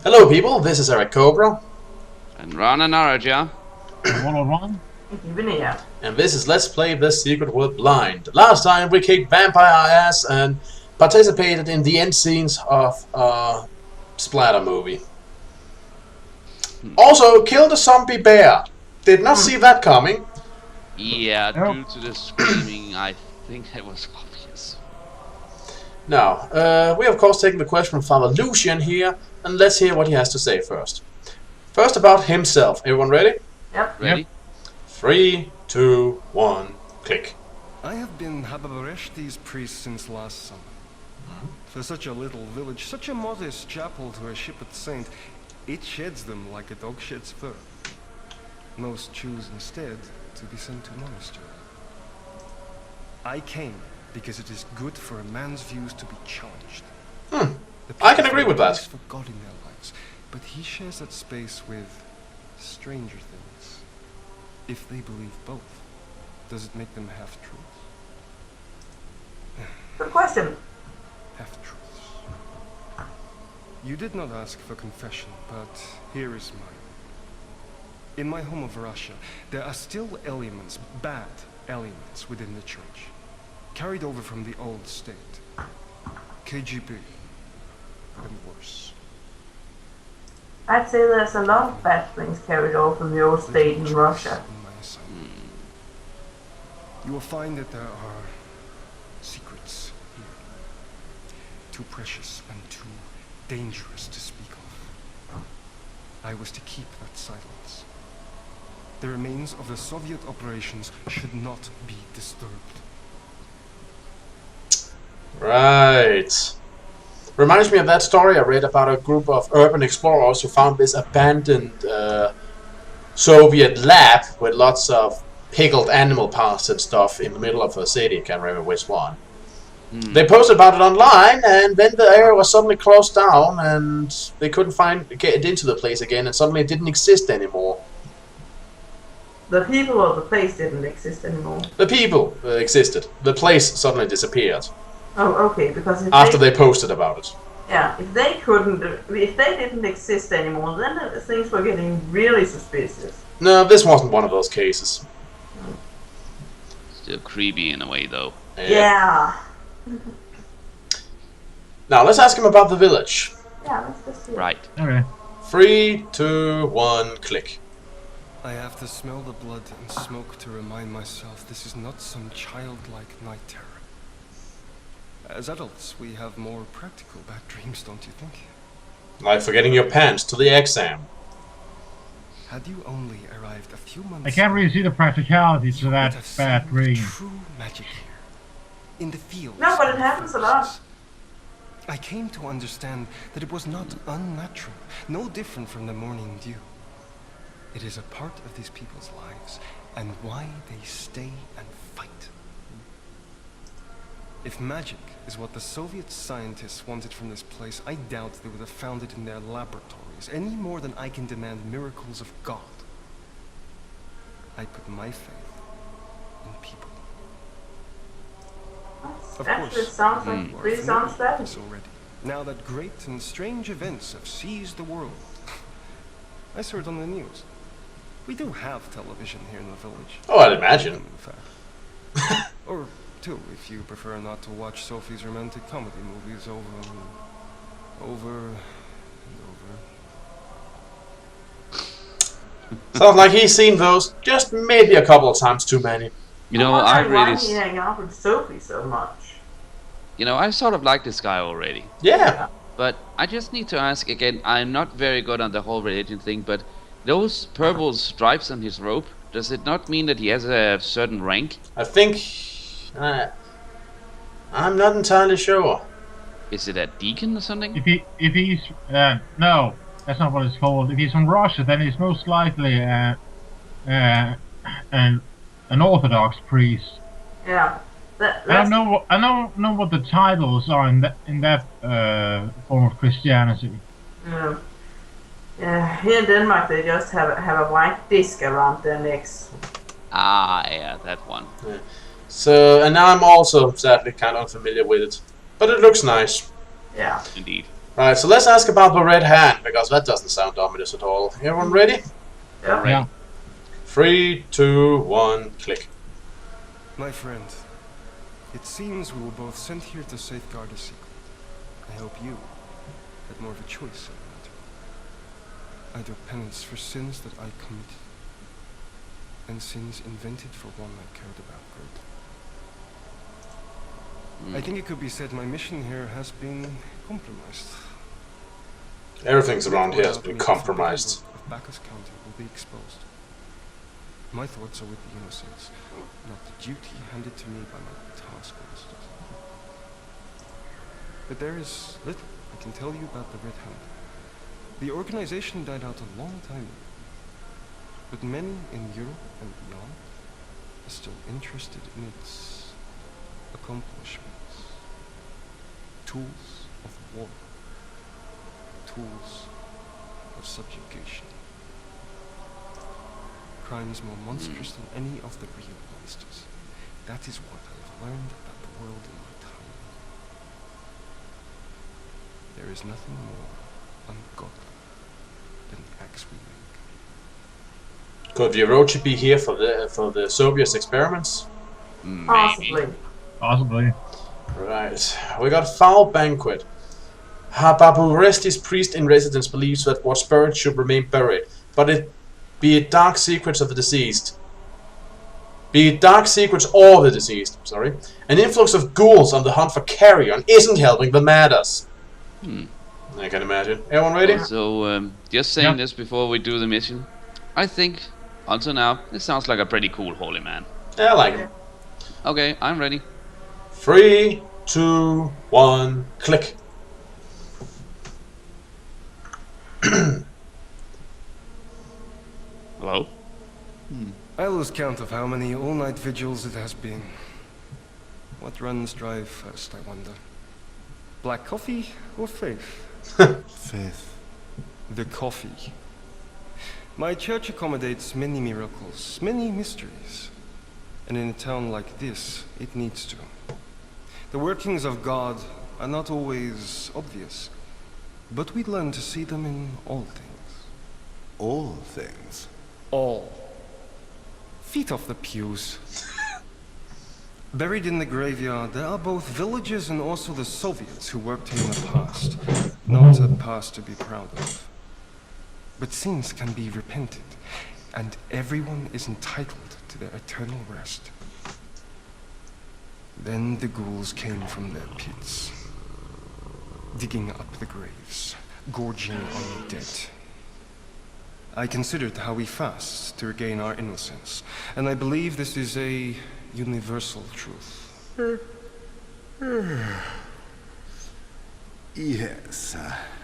Hello people, this is Eric Cobra. And Ron and Araja. 101. And this is Let's Play The Secret World Blind. Last time we kicked vampire ass and participated in the end scenes of a splatter movie. Also killed a zombie bear. Did not see that coming. Yeah, due to the screaming, I think it was obvious. Now, we of course taking the question from Father Lucian here, and let's hear what he has to say first. First about himself. Everyone ready? Yep. Ready? 3, 2, 1, click. I have been Hababareshti's priest since last summer. For such a little village, such a modest chapel to a shipwrecked saint, it sheds them like a dog sheds fur. Most choose instead to be sent to a monastery. I came because it is good for a man's views to be challenged. I can agree with that. For God in their lives, but he shares that space with stranger things. If they believe both, does it make them half-truths? Good question. Half-truths. You did not ask for confession, but here is mine. In my home of Russia, there are still elements, bad elements within the church, carried over from the old state. KGB, and worse. I'd say there's a lot of bad things carried over from the old state in Russia. You will find that there are secrets here, too precious and too dangerous to speak of. I was to keep that silence. The remains of the Soviet operations should not be disturbed. Right. Reminds me of that story I read about a group of urban explorers who found this abandoned Soviet lab with lots of pickled animal parts and stuff in the middle of a city. Can't remember which one. They posted about it online, and then the area was suddenly closed down, and they couldn't get into the place again, and suddenly it didn't exist anymore. The people or the place didn't exist anymore. The people existed. The place suddenly disappeared. Oh, okay. Because if after they posted about it. Yeah, if they didn't exist anymore, then things were getting really suspicious. No, this wasn't one of those cases. Still creepy in a way, though. Yeah. Now let's ask him about the village. Yeah, let's just see. Right. Okay. 3, 2, 1, click. I have to smell the blood and smoke to remind myself this is not some childlike night terror. As adults, we have more practical bad dreams, don't you think? Like forgetting your pants to the exam. Had you only arrived a few months I can't really see the practicality to that bad dream. True magic here. In the fields. No, but it happens a lot. I came to understand that it was not unnatural, no different from the morning dew. It is a part of these people's lives, and why they stay and fight. If magic is what the Soviet scientists wanted from this place, I doubt they would have found it in their laboratories, any more than I can demand miracles of God. I put my faith in people. Of Actually, course, sounds like you are pretty sound familiar with strategy. this already. Now that great and strange events have seized the world, I saw it on the news. We do have television here in the village. Oh, I'd imagine. In fact. Or two, if you prefer not to watch Sophie's romantic comedy movies over and over. Sounds like he's seen those just maybe a couple of times too many. You know, I'm I wondering why really... he hang out with Sophie so much. You know, I sort of like this guy already. Yeah. But I just need to ask again, I'm not very good on the whole religion thing, but those purple stripes on his robe, does it not mean that he has a certain rank? I think... I'm not entirely sure. Is it a deacon or something? If he's no, that's not what it's called. If he's from Russia, then he's most likely an Orthodox priest. Yeah. I don't know what the titles are in that form of Christianity. Yeah. Yeah, here in Denmark they just have a white disc around their necks. Ah, yeah, that one. Yeah. So, and now I'm also sadly kind of unfamiliar with it. But it looks nice. Yeah. Indeed. Right, so let's ask about the red hand, because that doesn't sound ominous at all. Everyone ready? Yeah. Yeah. 3, 2, 1, click. My friend, it seems we were both sent here to safeguard a secret. I hope you had more of a choice in the matter. I do penance for sins that I committed, and sins invented for one I cared about greatly. I think it could be said my mission here has been compromised. Everything's around here has been compromised. Of Bacchus County will be exposed. My thoughts are with the innocents, not the duty handed to me by my taskmasters. But there is little I can tell you about the Red Hand. The organization died out a long time ago, but many in Europe and beyond are still interested in its accomplishments. Tools of war. Tools of subjugation. Crimes more monstrous than any of the real monsters. That is what I have learned about the world in my time. There is nothing more ungodly than the axe we make. Could Vierochi be here for the Soviet experiments? Possibly. Possibly. Right. We got Foul Banquet. Hababuresti's priest in residence believes that what spirits should remain buried, but be it dark secrets of the deceased. Be it dark secrets or the deceased, sorry. An influx of ghouls on the hunt for carrion isn't helping the matters. I can imagine. Everyone ready? So, just saying this before we do the mission. I think, until now, this sounds like a pretty cool holy man. Yeah, I like it. Okay, I'm ready. 3, 2, 1, click. Hello? I lose count of how many all-night vigils it has been. What runs dry first, I wonder? Black coffee or faith? Faith. The coffee. My church accommodates many miracles, many mysteries. And in a town like this, it needs to. The workings of God are not always obvious, but we learn to see them in all things. All things. All. Feet off the pews. Buried in the graveyard, there are both villagers and also the Soviets who worked here in the past. Not a past to be proud of. But sins can be repented, and everyone is entitled to their eternal rest. Then the ghouls came from their pits, digging up the graves, gorging on the dead. I considered how we fast to regain our innocence, and I believe this is a universal truth. Yes,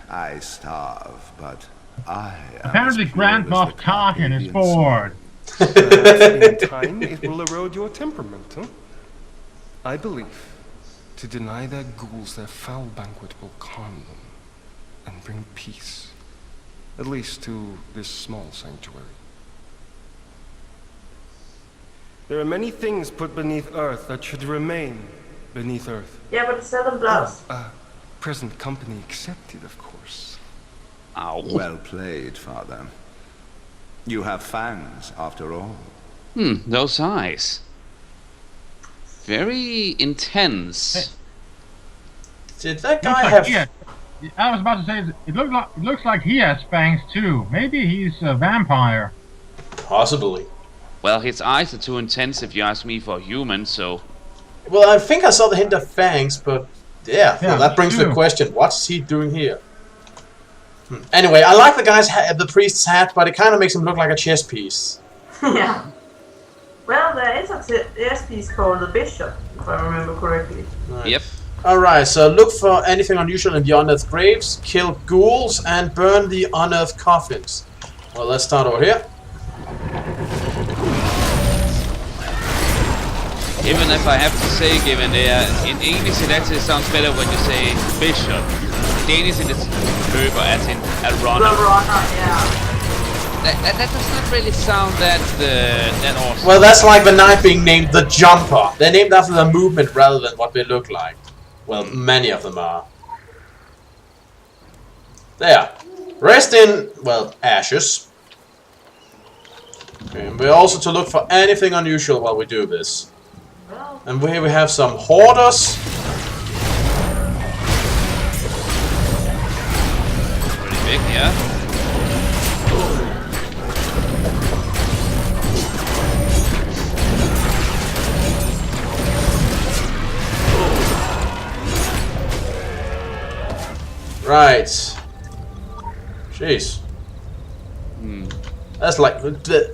I starve, but I am Apparently, as pure Grand as the Moff Tarkin is Carpathian bored. Perhaps in time it will erode your temperament, huh? I believe to deny their ghouls their foul banquet will calm them and bring peace. At least to this small sanctuary. There are many things put beneath earth that should remain beneath earth. Yeah, but it seldom blows. Present company accepted, of course. Ow. Well played, Father. You have fangs, after all. Those eyes. Very intense. Did that guy Looks like have... he has, I was about to say, it looks like he has fangs too. Maybe he's a vampire. Possibly. Well, his eyes are too intense if you ask me for a human, so... Well, I think I saw the hint of fangs, but... Yeah, well, that brings the true. question. What's he doing here? Anyway, I like the guy's the priest's hat, but it kind of makes him look like a chess piece. Yeah. Well, there is a chess piece called the Bishop, if I remember correctly. Right. Yep. Alright, so look for anything unusual in the unearthed graves, kill ghouls, and burn the unearthed coffins. Well, let's start over here. Even if I have to say, given in English it actually sounds better when you say bishop. In Danish it is løber, as in a The runner. runner, yeah. That does not really sound that awesome. Well, that's like the knight being named the Jumper. They're named after the movement rather than what they look like. Well, many of them are. There. Rest in, well, ashes. Okay, and we're also to look for anything unusual while we do this. Well, And here we have some hoarders. Pretty big, yeah. Right. Jeez. That's like...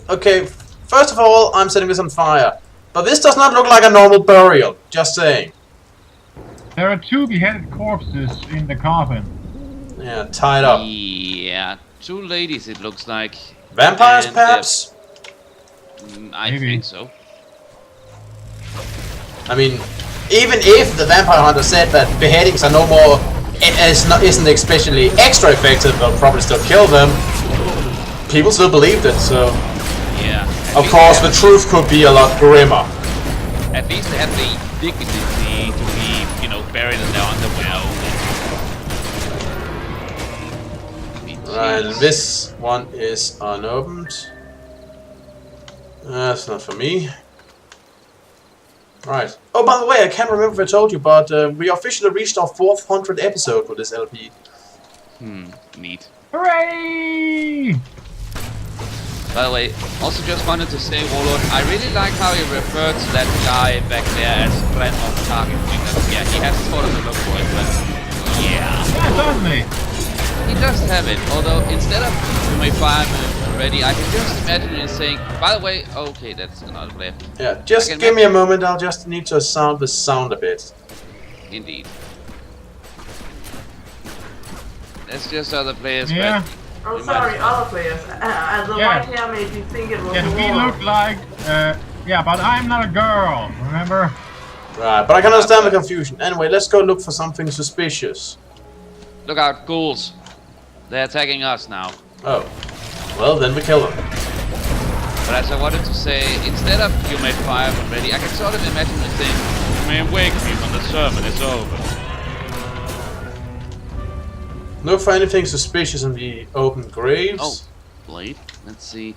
Okay, first of all, I'm setting this on fire. But this does not look like a normal burial. Just saying. There are 2 beheaded corpses in the coffin. Yeah, tied up. Yeah, 2 ladies it looks like. Vampires, And, perhaps? I Maybe. think so. I mean, even if the vampire hunter said that beheadings are no more... isn't especially extra effective, they'll probably still kill them. People still believed it, so... Yeah. Of course, the truth could be a lot grimmer. At least they have the dignity to be, you know, buried in their underwear. Right, and this one is unopened. That's not for me. Right. Oh, by the way, I can't remember if I told you, but we officially reached our 400th episode with this LP. Neat. Hooray! By the way, also just wanted to say, Warlord, I really like how you referred to that guy back there as threat of target weakness. Yeah, he has sort of a look for it, but yeah. Yeah, certainly. He does have it, although instead of you may fire him ready, I can just imagine him saying, by the way, okay, that's another player. Yeah, just give me a moment, I'll just need to sound the sound a bit. Indeed. That's just other players, Yeah. but... oh, you sorry, might- other players. The Yeah. white hair made you think it was Yes, a we war. look like... yeah, but I'm not a girl, remember? Right, but I can understand the confusion. Anyway, let's go look for something suspicious. Look out, ghouls. They're attacking us now. Oh. Well, then we kill them. But as I wanted to say, instead of you may fire when ready, I can sort of imagine the thing, you may wake me when the sermon is over. Look for anything suspicious in the open graves. Oh, blade. Let's see.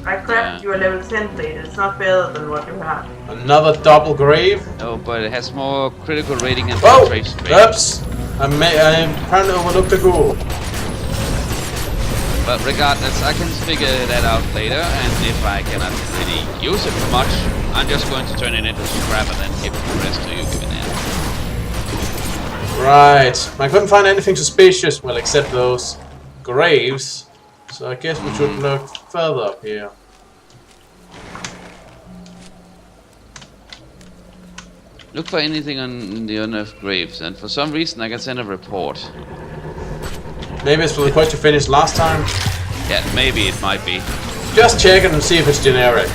I crafted you a level 10 blade. It's not better than what you have. Another double grave. Oh, but it has more critical rating and Oh! penetration rating. Oops! I apparently overlooked the ghoul. But regardless, I can figure that out later, and if I cannot really use it for much, I'm just going to turn it into scrap and then give the rest to you, given that. Right. I couldn't find anything suspicious, well, except those graves. So I guess we should look further up here. Look for anything on the unearthed graves, and for some reason I can send a report. Maybe it's for the quest you finished last time. Yeah, maybe it might be. Just check it and see if it's generic.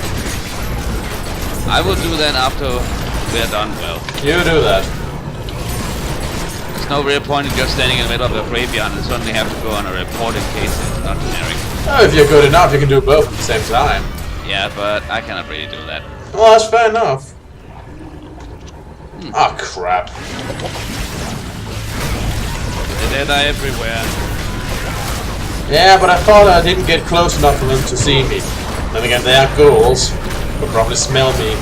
I will do that after we're done well. You do that. There's no real point in just standing in the middle of a graveyard and suddenly have to go on a report in case it's not generic. Oh, if you're good enough, you can do both at the same time. Yeah, but I cannot really do that. Well, that's fair enough. Ah, crap. They're dead everywhere. Yeah, but I thought I didn't get close enough for them to see me. Then again, they are ghouls. They'll probably smell me.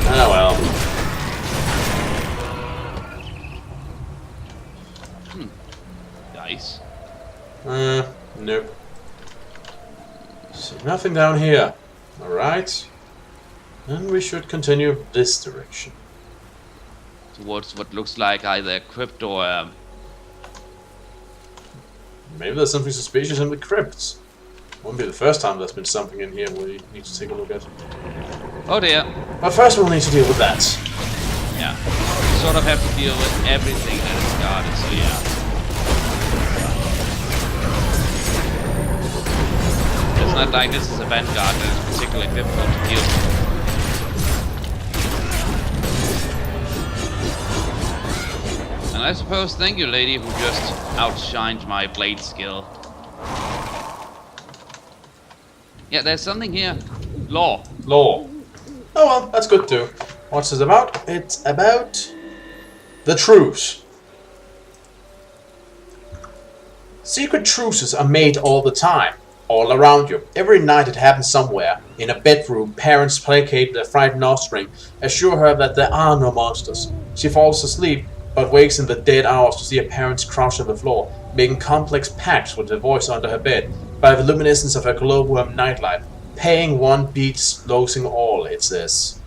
Ah, well. Nice. Nope. See, nothing down here. Alright. Then we should continue this direction. Towards what looks like either a crypt or Maybe there's something suspicious in the crypts. Won't be the first time there's been something in here we need to take a look at. oh dear. But first we'll need to deal with that. Yeah. You sort of have to deal with everything that is guarded, so yeah. It's not like this is a vanguard that is particularly difficult to deal with. And I suppose thank you, lady, who just outshined my blade skill. Yeah, there's something here. Law. Law. Oh well, that's good too. What's this about? It's about the truce. Secret truces are made all the time, all around you. Every night it happens somewhere. In a bedroom, parents placate their frightened offspring, assure her that there are no monsters. She falls asleep, but wakes in the dead hours to see her parents crouched on the floor, making complex pacts with the voice under her bed, by the luminescence of her glowworm nightlight. Paying one beats losing all, it says.